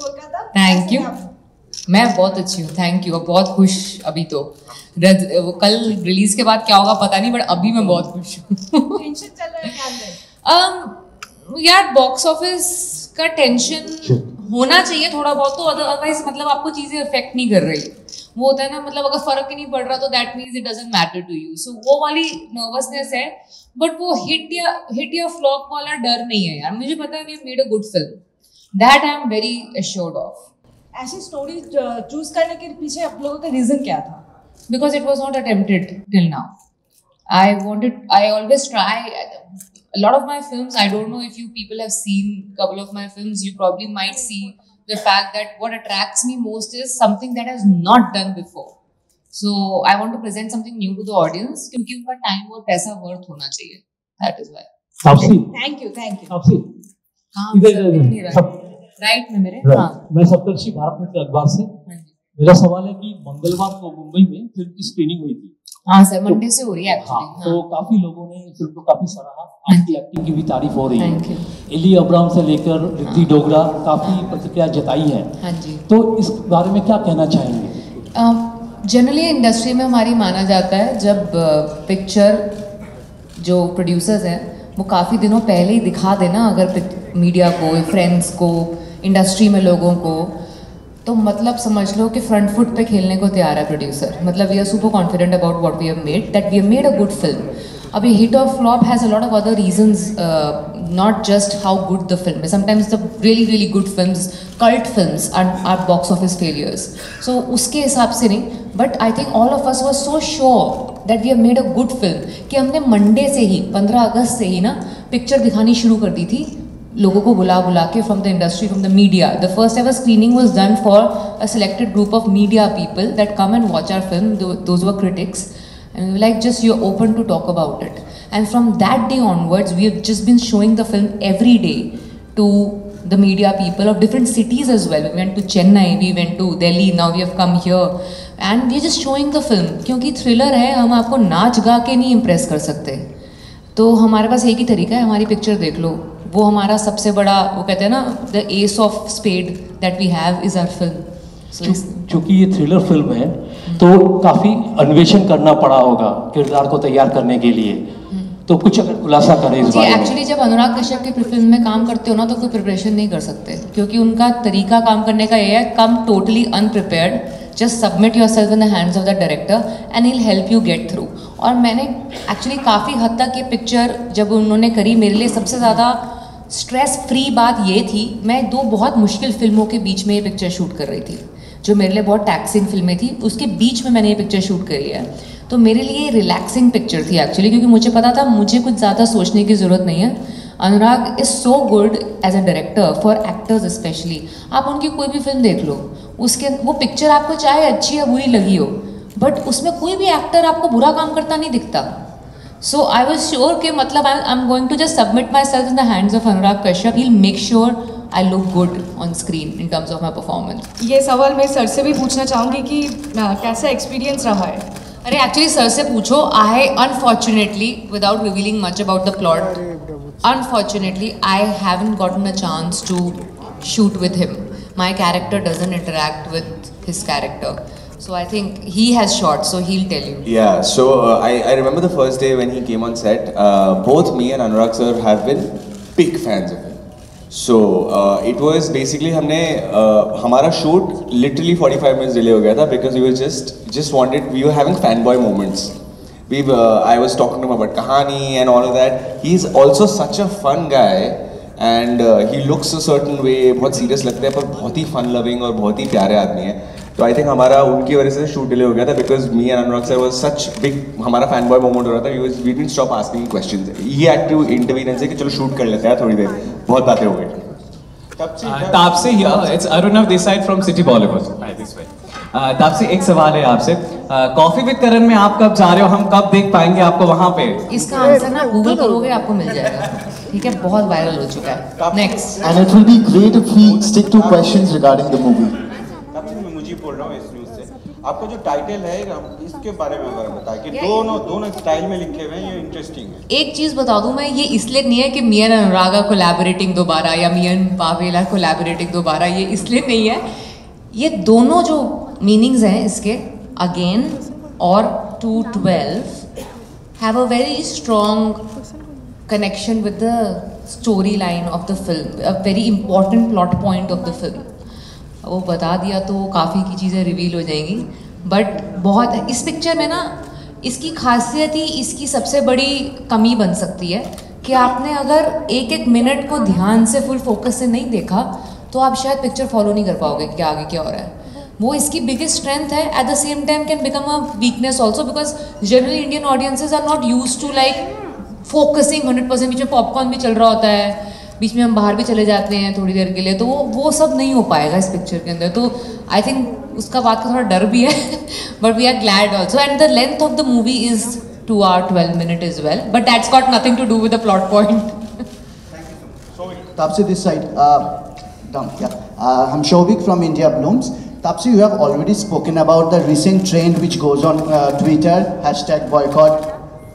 Kolkata. Thank you, मैं बहुत अच्छी हूँ, थैंक यू, बहुत खुश अभी तो। वो कल रिलीज के बाद क्या होगा पता नहीं, बट अभी मैं बहुत खुश हूँ। टेंशन चल रहा है क्या अंदर? यार बॉक्स ऑफिस का टेंशन होना चाहिए थोड़ा बहुत, तो अदरवाइज मतलब आपको चीजें अफेक्ट नहीं कर रही। वो होता है ना, मतलब अगर फर्क ही नहीं पड़ रहा तो that means it doesn't matter to you. So वो वाली नर्वसनेस है, बट वो हिट या फ्लॉप वाला डर नहीं है यार। मुझे पता है we made a good film, that I am very assured of. ऐसी स्टोरी चूज करने के पीछे आप लोगों का रीजन क्या था? Because it was not attempted till now. I always try. A lot of my films, I don't know if you people have seen a couple of my films, you probably might see the fact that what attracts me most is something that has not done before. So I want to present something new to the audience, क्योंकि उनका time और पैसा worth होना चाहिए. That is why. Taapsee, thank you Taapsee, हाँ, इधर right में मेरे, हाँ, मैं सप्तर्षि भारत मित्र अखबार से। मेरा सवाल है कि मंगलवार को मुंबई में फिल्म की स्क्रीनिंग हुई थी। हाँ सर, मंडे से हो रही है एक्चुअली। हाँ, तो काफी लोगों ने फिल्म को काफी सराहा, आपकी एक्टिंग की भी तारीफ हो रही थैंक है। यू। एली अब्राहम से लेकर रिद्धि डोगरा काफी प्रतिक्रिया जताई है। हाँ जी। तो इस बारे में क्या कहना चाहेंगे? जनरली इंडस्ट्री में हमारी माना जाता है जब पिक्चर जो प्रोड्यूसर्स हैं वो काफ़ी दिनों पहले ही दिखा देना अगर मीडिया को, फ्रेंड्स को, इंडस्ट्री में लोगों को, तो मतलब समझ लो कि फ्रंट फुट पे खेलने को तैयार है प्रोड्यूसर। मतलब we are super confident about what we have made, that we have made a good film. अभी हिट और flop has a lot of other reasons, not just how good the film है। Sometimes the really good films, cult films are box office failures. So उसके हिसाब से नहीं, but I think all of us were so sure that we have made a good film कि हमने Monday से ही 15 अगस्त से ही ना पिक्चर दिखानी शुरू कर दी थी लोगों को बुला के, from the industry, from the media. The first ever screening was done for a selected group of media people that come and watch our film, those were critics, and like just you're open to talk about it. And from that day onwards we have just been showing the film every day to the media people of different cities as well. We went to Chennai, we went to Delhi, now we have come here and we are just showing the film क्योंकि thriller है, हम आपको नाच गा के नहीं impress कर सकते। तो हमारे पास एक ही तरीका है, हमारी पिक्चर देख लो, वो हमारा सबसे बड़ा, वो कहते हैं ना, the ace of spade that we have is our film. चूंकि ये थ्रिलर फिल्म है तो काफी अन्वेषण करना पड़ा होगा किरदार को तैयार करने के लिए, तो कुछ अगर खुलासा करें इस बारे में। एक्चुअली जब अनुराग कश्यप की फिल्म में काम करते हो ना तो कोई प्रिपरेशन नहीं कर सकते, क्योंकि उनका तरीका काम करने का ये है, come totally unprepared, just submit yourself in the hands of the director and he will help you get through. और मैंने एक्चुअली काफ़ी हद तक ये पिक्चर जब उन्होंने करी, मेरे लिए सबसे ज़्यादा स्ट्रेस फ्री बात ये थी, मैं 2 बहुत मुश्किल फिल्मों के बीच में ये पिक्चर शूट कर रही थी, जो मेरे लिए बहुत टैक्सिंग फिल्में थी, उसके बीच में मैंने ये पिक्चर शूट करी है। तो मेरे लिए रिलैक्सिंग पिक्चर थी एक्चुअली, क्योंकि मुझे पता था मुझे कुछ ज़्यादा सोचने की ज़रूरत नहीं है। Anurag is so good as a director for actors specially. आप उनकी कोई भी फिल्म देख लो, उसके वो पिक्चर आपको चाहे अच्छी या बुरी लगी हो, बट उसमें कोई भी एक्टर आपको बुरा काम करता नहीं दिखता। सो आई वॉज श्योर कि मतलब I am going to just submit myself in the hands of Anurag Kashyap, he will make sure I look good on screen in terms of my performance. ये सवाल मैं सर से भी पूछना चाहूँगी कि कैसा एक्सपीरियंस रहा है? अरे एक्चुअली सर से पूछो। I unfortunately, without revealing much about the plot, unfortunately I haven't gotten a chance to shoot with him. My character doesn't interact with his character, so I think he has shot, so he'll tell you. Yeah, so I remember the first day when he came on set. Both me and Anurag sir have been big fans of him. So it was basically हमने हमारा shoot literally 45 minutes delay हो गया था because we were just wanted, we were having fanboy moments. I was talking to him about कहानी and all of that. He's also such a fun guy and he looks a certain way, बहुत serious लगता है पर बहुत ही fun loving और बहुत ही प्यारे आदमी है। तो आई थिंक हमारा उनकी वजह से शूट डिले हो गया था because me and Anurag sir was such big, हमारा फैन बॉय मोमेंट हो रहा था। We didn't stop asking questions, he had to intervene and say कि चलो शूट कर लेते हैं थोड़ी देर, बहुत बातें हो गई। Taapsee here, it's Arunav Desai from City Bollywood. Taapsee एक सवाल है आपसे, कॉफी विद करण में आप कब जा रहे हो, हम कब देख पाएंगे आपको वहां पे? इसका आंसर ना गूगल करोगे आपको मिल जाएगा, ठीक है, बहुत वायरल हो चुका है। Next. And it will be great if we stick to questions regarding the movie. आपका जो टाइटल है इसके बारे में अगर बताएं कि दोनों स्टाइल में लिखे हुए हैं, ये इंटरेस्टिंग है। एक चीज़ बता दूं मैं, ये इसलिए नहीं है कि मियां अनुरागा कोलैबोरेटिंग दोबारा या मियां पावेला कोलैबोरेटिंग दोबारा, ये इसलिए नहीं है। ये दोनों जो मीनिंग्स हैं इसके, अगेन और 212 have a very strong connection with the storyline of the film, a very important plot point of the film. वो बता दिया तो काफ़ी की चीज़ें रिवील हो जाएंगी, बट बहुत इस पिक्चर में ना इसकी खासियत ही इसकी सबसे बड़ी कमी बन सकती है कि आपने अगर एक एक मिनट को ध्यान से फुल फोकस से नहीं देखा तो आप शायद पिक्चर फॉलो नहीं कर पाओगे कि आगे क्या हो रहा है। वो इसकी बिगेस्ट स्ट्रेंथ है, at the same time can become a weakness also, because generally Indian audiences are not use to like focusing 100%। बीच में पॉपकॉर्न भी चल रहा होता है, बीच में हम बाहर भी चले जाते हैं थोड़ी देर के लिए, तो वो सब नहीं हो पाएगा इस पिक्चर के अंदर। तो आई थिंक उसका बात का थोड़ा डर भी है, but we are glad also. And the length of the movie is 2 hours 12 minutes as well, but that's got nothing to do with the plot point. Taapsee, this side. I'm Shobik from India Blooms. Taapsee, you have already spoken about the recent trend which goes on Twitter, #boycott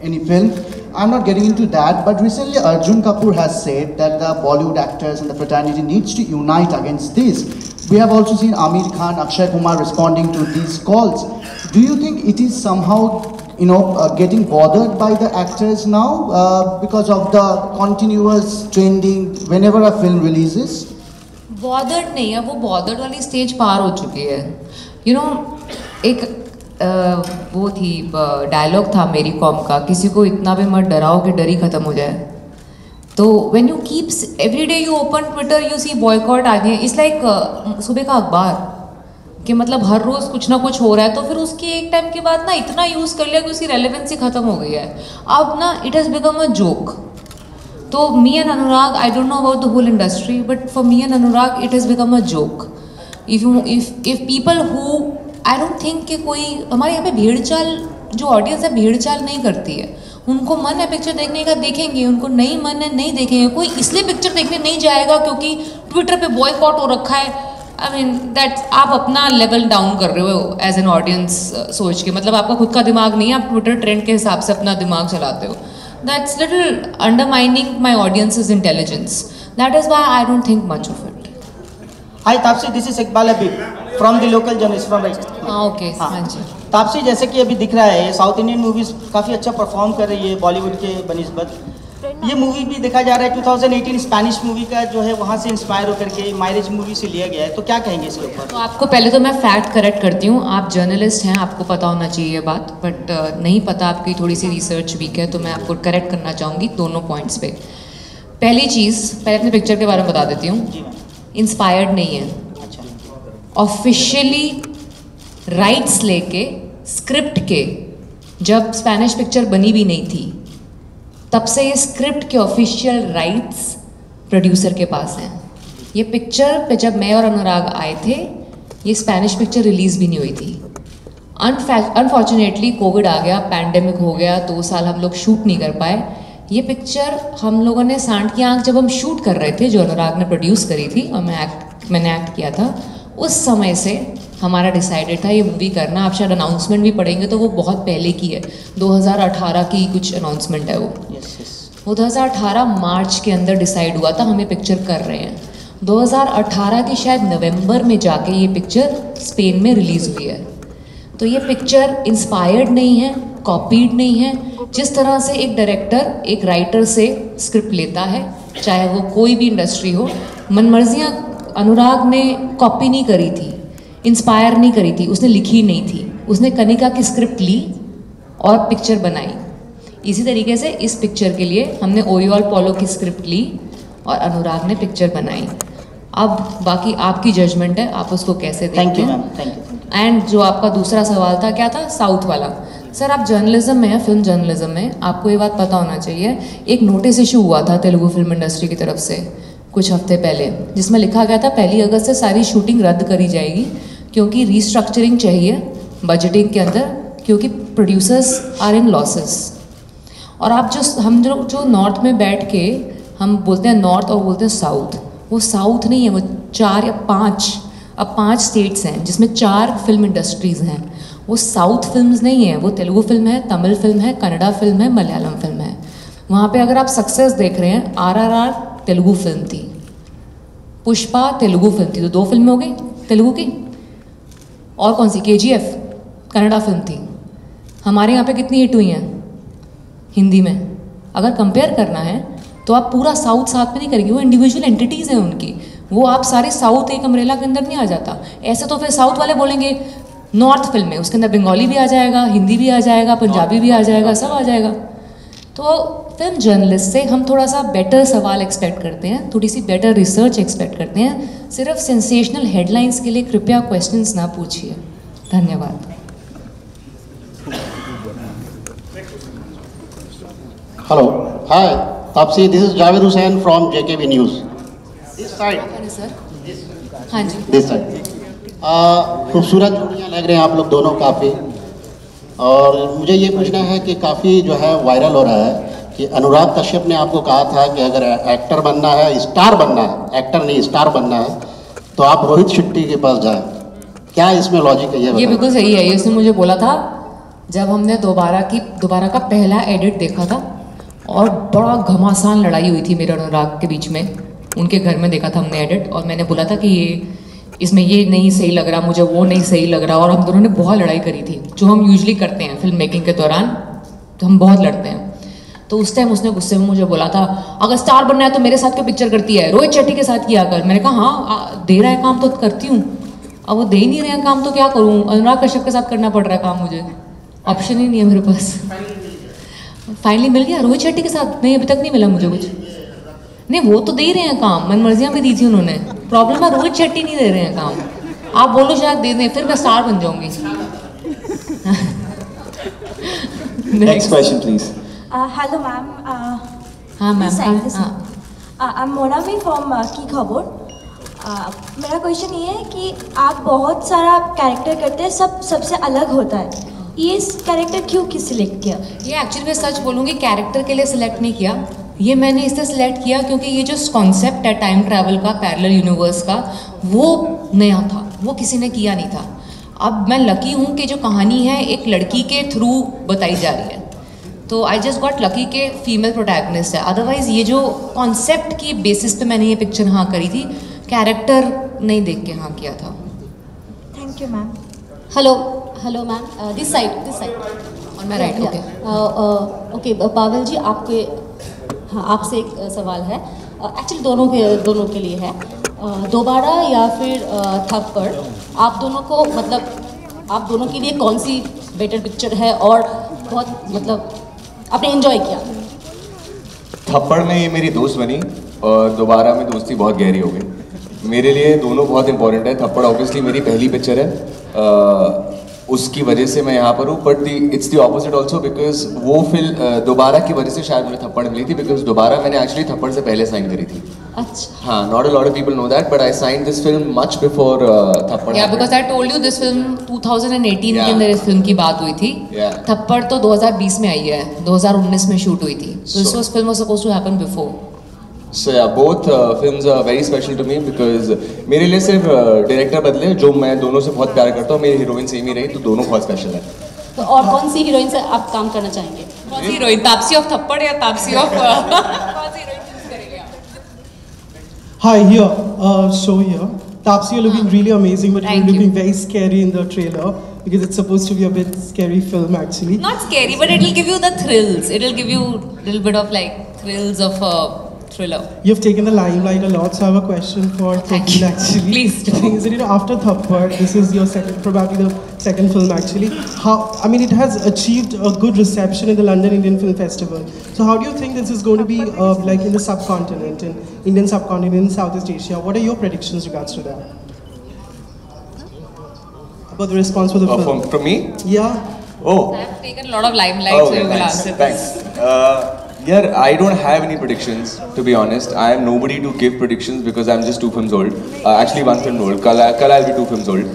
any film. I'm not getting into that, but recently Arjun Kapoor has said that the Bollywood actors and the fraternity needs to unite against this. We have also seen Aamir Khan, Akshay Kumar responding to these calls. Do you think it is somehow, getting bothered by the actors now because of the continuous trending whenever a film releases? Bothered नहीं है, वो bothered वाली stage पार हो चुकी है। एक वो थी डायलॉग था मेरी कॉम का, किसी को इतना भी मत डराओ कि डर ही खत्म हो जाए। तो when you keeps every day you open Twitter you see boycott आगे, इट्स लाइक सुबह का अखबार कि मतलब हर रोज़ कुछ ना कुछ हो रहा है। तो फिर उसकी एक टाइम के बाद ना इतना यूज़ कर लिया कि उसकी रेलेवेंसी ख़त्म हो गई है। अब ना it has become a joke. तो me and Anurag, I don't know about the whole industry, but for me and Anurag it has become a joke. If people who I don't think कि कोई हमारे यहाँ पे भीड़ चाल, जो ऑडियंस है भीड़ चाल नहीं करती है। उनको मन है पिक्चर देखने का देखेंगे, उनको नहीं मन है नहीं देखेंगे। कोई इसलिए पिक्चर देखने नहीं जाएगा क्योंकि ट्विटर पे बॉयकॉट हो रखा है। आई मीन दैट आप अपना लेवल डाउन कर रहे हो एज एन ऑडियंस सोच के, मतलब आपका खुद का दिमाग नहीं है, आप ट्विटर ट्रेंड के हिसाब से अपना दिमाग चलाते हो। That's little undermining my audiences intelligence. That is Y I don't think much of it. Hi Taapsee, this is Iqbal Habib from the local journalist from right. Okay हाँ जी। तापसी, जैसे कि अभी दिख रहा है साउथ इंडियन मूवीज काफ़ी अच्छा perform कर रही है बॉलीवुड के बनिस्बत। ये मूवी भी देखा जा रहा है 2018 स्पेनिश मूवी का जो है वहाँ से इंस्पायर होकर के मैरिज मूवी से लिया गया है, तो क्या कहेंगे इसके ऊपर? तो आपको पहले तो मैं फैक्ट करेक्ट करती हूँ, आप जर्नलिस्ट हैं, आपको पता होना चाहिए ये बात, बट नहीं पता, आपकी थोड़ी सी रिसर्च वीक है, तो मैं आपको करेक्ट करना चाहूँगी दोनों पॉइंट्स पे। पहली चीज़, पहले अपने पिक्चर के बारे में बता देती हूँ। इंस्पायर्ड नहीं है, ऑफिशियली राइट्स लेके स्क्रिप्ट के, जब स्पेनिश पिक्चर बनी भी नहीं थी तब से ये स्क्रिप्ट के ऑफिशियल राइट्स प्रोड्यूसर के पास हैं। ये पिक्चर पे जब मैं और अनुराग आए थे ये स्पेनिश पिक्चर रिलीज़ भी नहीं हुई थी। अनफॉर्चुनेटली कोविड आ गया, पैंडेमिक हो गया, 2 साल हम लोग शूट नहीं कर पाए। ये पिक्चर हम लोगों ने सांड की आँख जब हम शूट कर रहे थे, जो अनुराग ने प्रोड्यूस करी थी और मैंने एक्ट किया था, उस समय से हमारा डिसाइडेड था ये मूवी करना। आप शायद अनाउंसमेंट भी पढ़ेंगे तो वो बहुत पहले की है, 2018 की कुछ अनाउंसमेंट है वो। वो 2018 मार्च के अंदर डिसाइड हुआ था हम ये पिक्चर कर रहे हैं। 2018 के शायद नवंबर में जाके ये पिक्चर स्पेन में रिलीज़ हुई है। तो ये पिक्चर इंस्पायर्ड नहीं है, कॉपीड नहीं है। जिस तरह से एक डायरेक्टर एक राइटर से स्क्रिप्ट लेता है, चाहे वो कोई भी इंडस्ट्री हो, मनमर्जियाँ अनुराग ने कॉपी नहीं करी थी, इंस्पायर नहीं करी थी, उसने लिखी नहीं थी, उसने कनिका की स्क्रिप्ट ली और पिक्चर बनाई। इसी तरीके से इस पिक्चर के लिए हमने ओरियोल पोलो की स्क्रिप्ट ली और अनुराग ने पिक्चर बनाई। अब बाकी आपकी जजमेंट है, आप उसको कैसे देखते हैं। Thank you ma'am, thank you. And जो आपका दूसरा सवाल था, क्या था? साउथ वाला। सर आप जर्नलिज्म में हैं, फिल्म जर्नलिज्म में, आपको ये बात पता होना चाहिए। एक नोटिस इशू हुआ था तेलुगु फिल्म इंडस्ट्री की तरफ से कुछ हफ्ते पहले, जिसमें लिखा गया था 1 अगस्त से सारी शूटिंग रद्द करी जाएगी क्योंकि रीस्ट्रक्चरिंग चाहिए बजटिंग के अंदर, क्योंकि प्रोड्यूसर्स आर इन लॉसेस। और आप हम जो नॉर्थ में बैठ के हम बोलते हैं नॉर्थ और बोलते हैं साउथ, वो साउथ नहीं है, वो 4 या 5 अब 5 स्टेट्स हैं जिसमें 4 फिल्म इंडस्ट्रीज़ हैं। वो साउथ फिल्म्स नहीं है, वो तेलुगु फिल्म है, तमिल फिल्म है, कन्नड़ा फिल्म है, मलयालम फिल्म है। वहाँ पे अगर आप सक्सेस देख रहे हैं, RRR तेलुगु फिल्म थी, पुष्पा तेलुगु फिल्म थी, तो 2 फिल्में हो गई तेलुगु की। और कौन सी, KGF कन्नड़ा फिल्म थी। हमारे यहाँ पे कितनी हिट हुई हैं हिंदी में? अगर कंपेयर करना है तो आप पूरा साउथ साथ में नहीं करेंगे, वो इंडिविजुअल एंटिटीज़ हैं उनकी, वो आप सारे साउथ एक अम्ब्रेला के अंदर नहीं आ जाता। ऐसे तो फिर साउथ वाले बोलेंगे नॉर्थ फिल्म है, उसके अंदर बंगाली भी आ जाएगा, हिंदी भी आ जाएगा, पंजाबी भी आ जाएगा, सब आ जाएगा। तो फिल्म जर्नलिस्ट से हम थोड़ा सा बेटर सवाल एक्सपेक्ट करते हैं, थोड़ी सी बेटर रिसर्च एक्सपेक्ट करते हैं। सिर्फ सेंसेशनल हेडलाइंस के लिए कृपया क्वेश्चंस ना पूछिए। धन्यवाद। Hello, hi, Taapsee. This is Javed Hussain from JKB News. This side. Sir हाँ जी, This side. खूबसूरत जोड़ियाँ लग रहे हैं आप लोग दोनों काफ़ी, और मुझे ये पूछना है कि काफ़ी जो है वायरल हो रहा है कि अनुराग कश्यप ने आपको कहा था कि अगर एक्टर बनना है, स्टार बनना है, एक्टर नहीं स्टार बनना है, तो आप रोहित शेट्टी के पास जाएं। क्या इसमें लॉजिक है ये बिल्कुल सही है। ये उसने मुझे बोला था जब हमने दोबारा का पहला एडिट देखा था, और बड़ा घमासान लड़ाई हुई थी मेरे अनुराग के बीच में। उनके घर में देखा था हमने एडिट, और मैंने बोला था कि ये इसमें ये नहीं सही लग रहा, मुझे वो नहीं सही लग रहा, और हम दोनों ने बहुत लड़ाई करी थी, जो हम यूजुअली करते हैं फिल्म मेकिंग के दौरान, तो हम बहुत लड़ते हैं। तो उस टाइम उसने गुस्से में मुझे बोला था अगर स्टार बनना है तो मेरे साथ क्यों पिक्चर करती है, रोहित शेट्टी के साथ किया कर। मैंने कहा हाँ दे रहा है काम तो करती हूँ, अब वो दे ही नहीं रहे हैं काम तो क्या करूँ, अनुराग कश्यप के साथ करना पड़ रहा है काम, मुझे ऑप्शन ही नहीं है मेरे पास। फाइनली मिल गया रोहित शेट्टी के साथ, नहीं अभी तक नहीं मिला मुझे कुछ। नहीं वो तो दे ही रहे हैं काम, मन मर्जियाँ भी दी थी उन्होंने, प्रॉब्लम है रोहित शेट्टी नहीं दे रहे हैं काम। आप बोलो शायद दे दें, फिर मैं स्टार बन जाऊंगी। Next question, please. Hello, ma'am. हाँ मैम, I'm Monami from की खबर। मेरा क्वेश्चन ये है कि आप बहुत सारा कैरेक्टर करते हैं, सबसे अलग होता है, ये कैरेक्टर क्यों सिलेक्ट किया? ये एक्चुअली मैं सच बोलूँगी, कैरेक्टर के लिए सिलेक्ट नहीं किया, ये मैंने इससे सिलेक्ट किया क्योंकि ये जो कॉन्सेप्ट है टाइम ट्रैवल का, पैरेलल यूनिवर्स का, वो नया था, वो किसी ने किया नहीं था। अब मैं लकी हूँ कि जो कहानी है एक लड़की के थ्रू बताई जा रही है, तो आई जस्ट गॉट लकी के फीमेल प्रोटैगनिस्ट है। अदरवाइज ये जो कॉन्सेप्ट की बेसिस पे मैंने ये पिक्चर हाँ करी थी, कैरेक्टर नहीं देख के हाँ किया था। Thank you ma'am. Hello ma'am, this side और मैं राइट। ओके पावल जी, हाँ आपसे एक सवाल है, एक्चुअली दोनों के लिए है। दोबारा या फिर थप्पड़, आप दोनों को मतलब आप दोनों के लिए कौन सी बेटर पिक्चर है और बहुत मतलब आपने एंजॉय किया? थप्पड़ में ये मेरी दोस्त बनी और दोबारा में दोस्ती बहुत गहरी हो गई। मेरे लिए दोनों बहुत इंपॉर्टेंट है। थप्पड़ ऑब्वियसली मेरी पहली पिक्चर है, उसकी वजह से मैं यहाँ पर हूँ, but it's the opposite also, because वो फिल्म दोबारा की वजह से शायद मुझे थप्पड़ मिली थी, बिकॉज दोबारा मैंने एक्चुअली थप्पड़ से पहले साइन करी थी। अच्छा। हाँ, not a lot of people know that, but I signed this film much before थप्पड़। या because I told you this film 2018 के अंदर इस फिल्म की बात हुई थी। थप्पड़ तो 2020 में आई है, 2019 में शूट हुई थी, so this was film was supposed to happen before. So yeah, both films are very special to me because मेरे लिए सिर्फ डायरेक्टर बदले, जो मैं दोनों से बहुत प्यार करता हूँ, मेरी हीरोइन सेम ही रही, तो दोनों बहुत स्पेशल है। तो और कौन सी हीरोइन से आप काम करना चाहेंगे? कौन सी हीरोइन, तापसी ऑफ थप्पड़ या तापसी ऑफ कौन सी हीरोइन चूज करेंगे आप? Hi, here. So here, Taapsee, you're looking really amazing, but you're looking very scary in the trailer because it's supposed to be a bit scary film actually. Not scary, but it'll give you the thrills. It'll give you a little bit of like thrills of thriller. You've taken the limelight a lot, so I have a question for Taapsee actually. Please do. The thing is that, you know, after Thappad, this is your probably the second film actually. I mean, it has achieved a good reception in the London Indian Film Festival. So how do you think this is going to be like in the subcontinent, in Indian subcontinent, in Southeast Asia? What are your predictions regards to that? About the response for the film? From me? Yeah. Oh. I've taken a lot of limelight, so you will answer this. Thanks. Yeah, I don't have any predictions, to be honest. I am nobody to give predictions because I'm just 2 films old. Actually 1 film old. Kal I'll be 2 films old.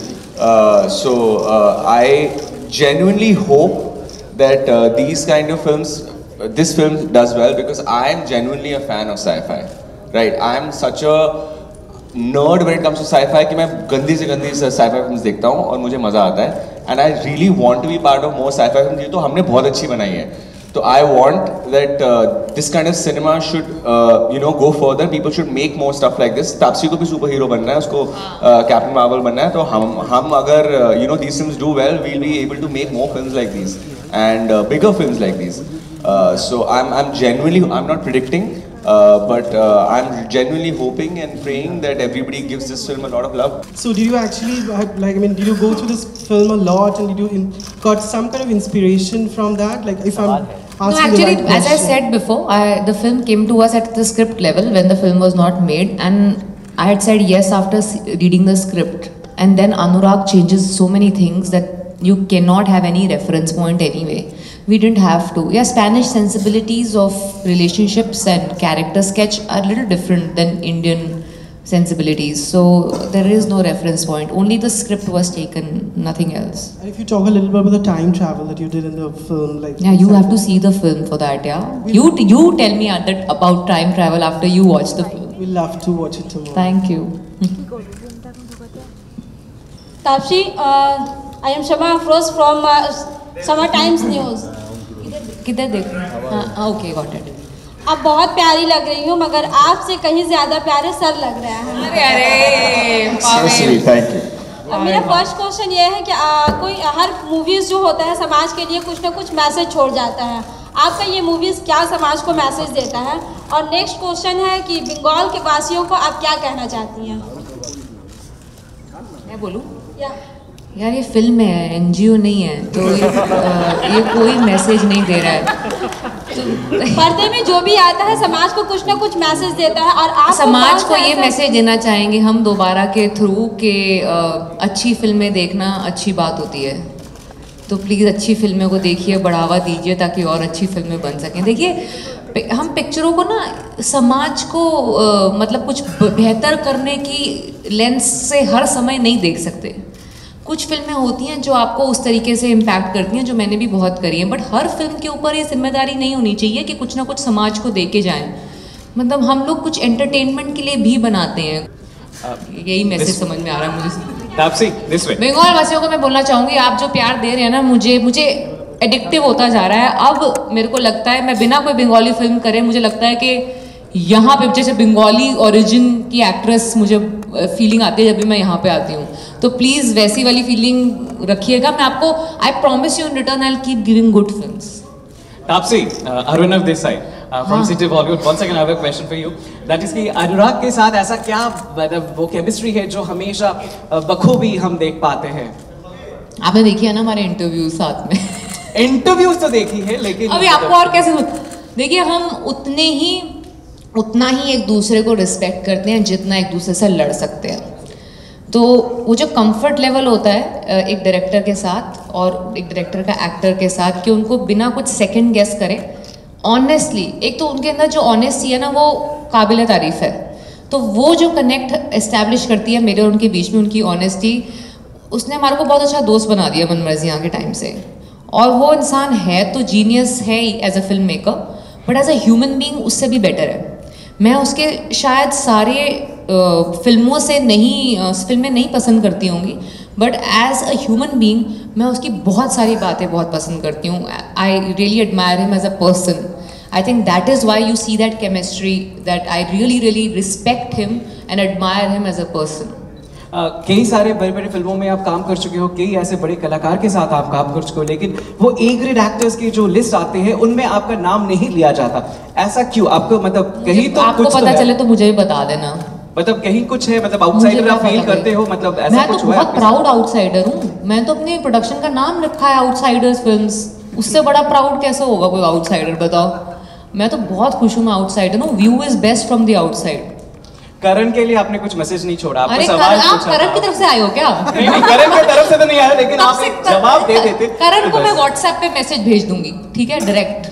So I genuinely hope that these kind of films, this film does well because I am genuinely a fan of sci-fi. Right? I am such a nerd when it comes to sci-fi कि मैं गंदी से गंदी sci-fi films देखता हूँ और मुझे मज़ा आता है. and I really want to be part of more sci-fi films. ये तो हमने बहुत अच्छी बनाई है. So I want that this kind of cinema should go further. People should make more stuff like this. Taapsee को भी सुपर हीरो बनना है, उसको कैप्टन मार्वल बनना है. तो हम अगर these films do well, we'll be able to make more films like these and bigger films like these. So I'm not predicting, but I'm genuinely hoping and praying that everybody gives this film a lot of love. So did you actually did you go through this film a lot, and did you got some kind of inspiration from that? Like if I'm No, actually, as I said before, the film came to us at the script level when the film was not made, and I had said yes after reading the script. And then Anurag changes so many things that you cannot have any reference point anyway. We didn't have to. Yeah, Spanish sensibilities of relationships and character sketch are a little different than Indian sensibilities. So there is no reference point. Only the script was taken, nothing else. And if you talk a little bit about the time travel that you did in the film, like yeah, you have to see the film for that. Yeah, you tell me about time travel after you watch the film. We'll love to watch it tomorrow. Thank you. Tapsi, I am Shama Afroz from Summer Times News. किधर देख रहे हैं? हाँ, okay, got it. आप बहुत प्यारी लग रही हो, मगर आपसे कहीं ज्यादा प्यारे सर लग रहे हैं. अरे थैंक यू. मेरा फर्स्ट क्वेश्चन ये है कि कोई हर मूवीज जो होता है समाज के लिए कुछ ना कुछ मैसेज छोड़ जाता है. आपका ये मूवीज क्या समाज को मैसेज देता है? और नेक्स्ट क्वेश्चन है कि बंगाल के वासियों को आप क्या कहना चाहती हैं? मैं बोलूँ? यार ये फिल्म है, NGO नहीं है, तो ये कोई मैसेज नहीं दे रहा है. पर्दे में जो भी आता है समाज को कुछ ना कुछ मैसेज देता है, और आप समाज को ये मैसेज देना चाहेंगे हम दोबारा के थ्रू के अच्छी फिल्में देखना अच्छी बात होती है. तो प्लीज़ अच्छी फिल्मों को देखिए, बढ़ावा दीजिए ताकि और अच्छी फिल्में बन सकें. देखिए हम पिक्चरों को ना समाज को मतलब कुछ बेहतर करने की लेंस से हर समय नहीं देख सकते. कुछ फिल्में होती हैं जो आपको उस तरीके से इम्पैक्ट करती हैं, जो मैंने भी बहुत करी हैं, बट हर फिल्म के ऊपर ये जिम्मेदारी नहीं होनी चाहिए कि कुछ ना कुछ समाज को दे के जाएं. मतलब हम लोग कुछ एंटरटेनमेंट के लिए भी बनाते हैं. यही मैसेज समझ में आ रहा है मुझे. बंगाल वासियों को मैं बोलना चाहूँगी, आप जो प्यार दे रहे हैं ना मुझे एडिक्टिव होता जा रहा है. अब मेरे को लगता है मैं बिना कोई बंगाली फिल्म करे, मुझे लगता है कि यहाँ पे जैसे बंगाली ओरिजिन की एक्ट्रेस मुझे फीलिंग आती है जब भी मैं यहाँ पे आती हूँ. तो प्लीज़ वैसी वाली फीलिंग रखिएगा. मैं आपको I promise you in return I will keep giving good films. Taapsee, Arunav Desai from City Bollywood. Once again I have a question for you. That is कि अनुराग के साथ ऐसा क्या मतलब वो केमिस्ट्री है जो हमेशा बखूबी हम देख पाते हैं? आपने देखी है ना हमारे इंटरव्यूज साथ में? इंटरव्यूज तो देखी है, लेकिन अभी आपको और कैसे देखिए, हम उतना ही एक दूसरे को रिस्पेक्ट करते हैं जितना एक दूसरे से लड़ सकते हैं. तो वो जो कंफर्ट लेवल होता है एक डायरेक्टर के साथ और एक डायरेक्टर का एक्टर के साथ, कि उनको बिना कुछ सेकंड गेस करे ऑनेस्टली, एक तो उनके अंदर जो ऑनेस्टी है ना वो काबिल तारीफ है. तो वो जो कनेक्ट एस्टैब्लिश करती है मेरे और उनके बीच में, उनकी ऑनेस्टी, उसने हमारे को बहुत अच्छा दोस्त बना दिया मनमर्जियाँ के टाइम से. और वो इंसान है तो जीनियस है ही as a film maker, but as a human being उससे भी बेटर है. मैं उसके शायद सारे फिल्में नहीं पसंद करती होंगी, but as a human being मैं उसकी बहुत सारी बातें बहुत पसंद करती हूँ. I really admire him as a person. I think that is why you see that chemistry, that I really respect him and admire him as a person. कई सारे बड़े बड़े फिल्मों में आप काम कर चुके हो, कई ऐसे बड़े कलाकार के साथ आप काम कर चुके हो, लेकिन वो ए ग्रेड एक्टर्स की जो लिस्ट आते हैं उनमें आपका नाम नहीं लिया जाता. ऐसा क्यों? आपको मतलब कहीं तो आपको कुछ पता चले तो मुझे भी बता देना. मतलब कहीं कुछ है, मतलब आउटसाइडर आप फील करते हो? मतलब ऐसा मैं कुछ तो हुआ? बहुत प्राउड आउटसाइडर हूँ. मैं तो अपने प्रोडक्शन का नाम रखा है आउटसाइडर्स फिल्म्स. उससे बड़ा प्राउड कैसे होगा कोई आउटसाइडर, बताओ. मैं तो बहुत खुश हूँ, मैं आउटसाइडर हूँ. View is best from the outside. Karan के लिए आपने कुछ मैसेज नहीं छोड़ा? आपको अरे सवाल आप करण की तरफ से आए हो क्या? नहीं, करण की तरफ से तो नहीं आया, लेकिन आप एक जवाब दे देते. करण को मैं व्हाट्सएप पे मैसेज भेज दूंगी, ठीक है, डायरेक्ट.